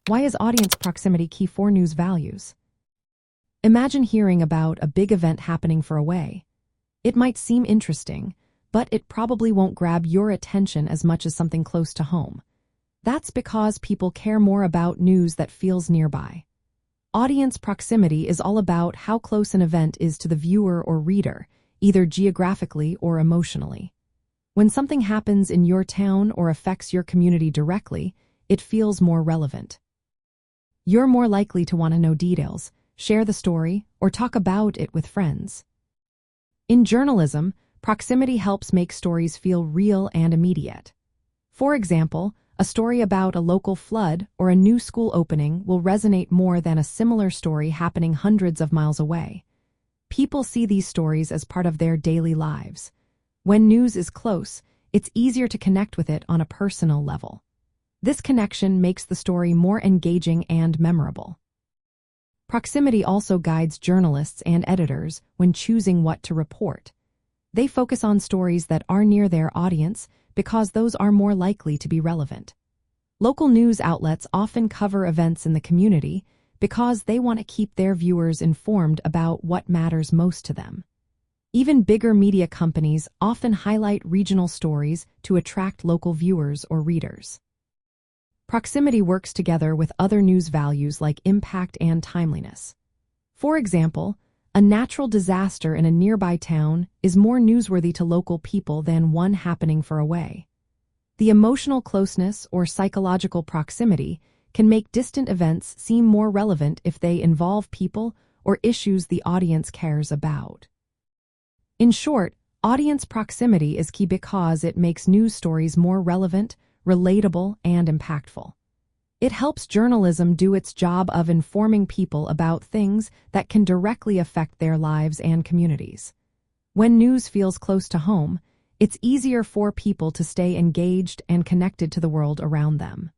Why is audience proximity key for news values? Imagine hearing about a big event happening far away. It might seem interesting, but it probably won't grab your attention as much as something close to home. That's because people care more about news that feels nearby. Audience proximity is all about how close an event is to the viewer or reader, either geographically or emotionally. When something happens in your town or affects your community directly, it feels more relevant. You're more likely to want to know details, share the story, or talk about it with friends. In journalism, proximity helps make stories feel real and immediate. For example, a story about a local flood or a new school opening will resonate more than a similar story happening hundreds of miles away. People see these stories as part of their daily lives. When news is close, it's easier to connect with it on a personal level. This connection makes the story more engaging and memorable. Proximity also guides journalists and editors when choosing what to report. They focus on stories that are near their audience because those are more likely to be relevant. Local news outlets often cover events in the community because they want to keep their viewers informed about what matters most to them. Even bigger media companies often highlight regional stories to attract local viewers or readers. Proximity works together with other news values like impact and timeliness. For example, a natural disaster in a nearby town is more newsworthy to local people than one happening far away. The emotional closeness or psychological proximity can make distant events seem more relevant if they involve people or issues the audience cares about. In short, audience proximity is key because it makes news stories more relevant, relatable, and impactful. It helps journalism do its job of informing people about things that can directly affect their lives and communities. When news feels close to home, it's easier for people to stay engaged and connected to the world around them.